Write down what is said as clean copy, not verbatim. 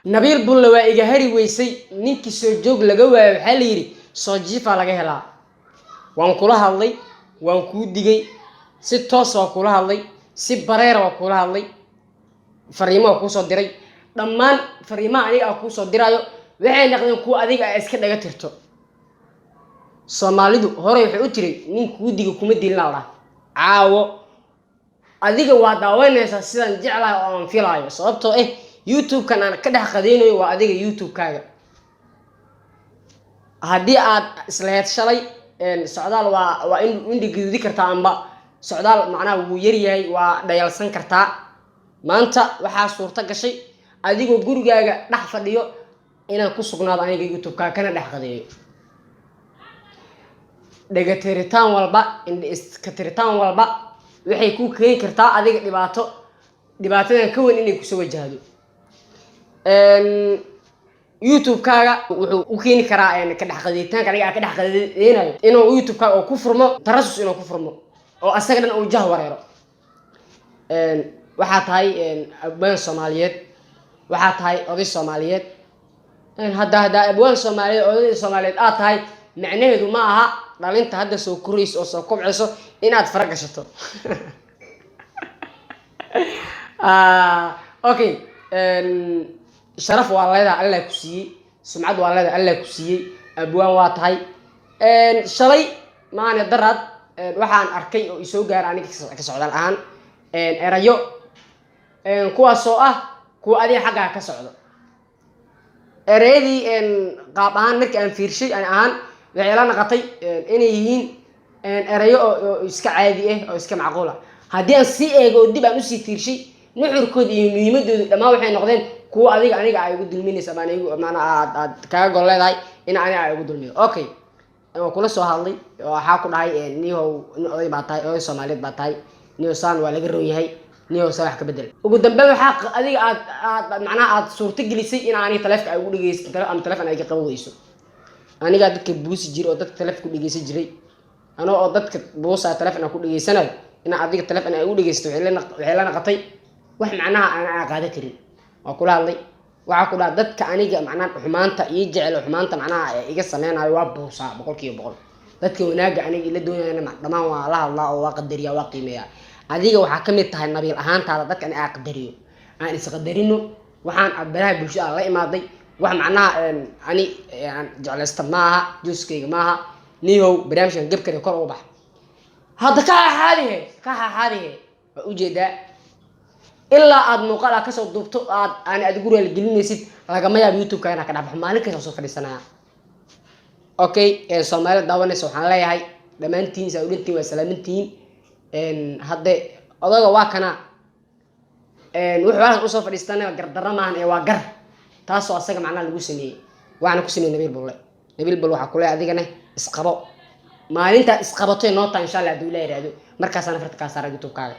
nabiil bulle waa iga hari weysay ninkii soo joog laga waayo waxa la yiri soo jiifa laga helaa waan kula hadlay waan ku digay si toos ah kula hadlay si bareer ah kula hadlay fariimo ku soo diray dhammaan fariimaha aniga ku soo dirayo waxay noqdeen ku adiga iska dhaga tirto Soomaalidu hore waxay u tiray nin ku diga kuma dilna la caawo adiga waa daawanaysa sidaan jeclahay oo aan filayo sababtoo ah YouTube kan aan ka dhex qadeynayo waa adiga YouTube kaaga haddii aad isla shalay socdaal waa in indhigidi kartaa amba socdaal macnaha uu yar yahay waa dhayalsan kartaa maanta waxa suurta gashay adigoo gurigaaga dhex fadhiyo inaan ku sugnaado aniga YouTube ka kana dhex qadeeyo dhagatiritaan walba iska tiritaan walba waxay ku keen kartaa adiga dhibaatada ka weyn inay ku soo wajahdo YouTube kaaga wuxuu u keeni karaa ka dhex qadeetaan aniga ka dhex qadeeynayo inuu YouTube kaaga oo ku furmo tarasus inuu ku furmo oo asaga dhan uu jah wareero waxa tahay abwaan Soomaaliyeed waxa tahay oday Soomaaliyeed hadda abwaan Soomaaliyeed oday Soomaaliyeed aad tahay macnaheedu ma aha dhalinta hadda soo koreys oo soo kobciso inaad fara gashato okay sharaf waa leedahay Allah ku siiyay sumcad waa leedahay Allah ku siiyay abwaan waa tahay shalay maana darad waxaan arkay oo isoo gaar aniga ka socdaan ahaan erayo kuwaas oo ah kuwa adiga xagga ka socdo ereyadii qaab ahaan markii aan fiirshay aan waxay la naqatay inay yihiin erayo oo iska caadi ah oo iska macquul ah haddii aan si eego dib aan u sii fiirshay nuxurkood iyo muhiimadoodu dhamaan waxay noqdeen kuwa adiga ay ugu dulminaysa maana aad kaaga gol leedahay in aniga ay ugu dulmiyo okay oo kula soo hadlay waxa ku dhahay niyow oday baa tahay oday Soomaaliyeed baa tahay niyow saan waa laga roon yahay niyow wax ka bedel ugu dambe waxa adiga aad macnaha aad suurta gelisay in aan taleefka ay ugu dhageysto ama taleefan ay ka qaboweyso aniga dadka buusi jiro oo dadka taleefka ku dhageysan jiray ana oo dadka buusa taleefan ku dhageysanayo in adiga taleefan ay ugu dhageysto waxay la naqatay wax macnaha aan qaada karin oo kula hadlay waxa ku dhaad dadka aniga macnaha xumaanta iyo jecel xumaanta macnaha iga sameeynayo waa buusa 100% dadka wanaaga aniga ila doonayna dhamaan waa la hadlaa oo waa qadariya waa qiimeeya adiga waxa kamid tahay nabiil ahaantaada dadka aan qadariyo aan is qadarino waxaan abaraha bulshada la imaaday wax macnaha ani aan jeclaysta maaha juuskeyga maaha niyow barnaamijkan gabkada kor u bax hadda ka xaadihe u jeeda ilaa aad muuqaal ka soo duubto aan adigu real gelinaysid laga ma yaab YouTube ka ka dhabax maalin kasta soo fadhiisanaya okay Soomaaliya daawanayso waxaan leeyahay dhamaantiin saawdintii waa salaamintiin hadda odaga waa kana wuxuu soo fadhiistanay gardarra maahan waa gar taasoo asaga macna lagu sameeyay waxaan ku sameeyay nabiil bulle waxa kule adigana isqabo maalinta isqabatay noota insha Allah haduu la yiraahdo markaas aan farta ka saaray YouTube kaaga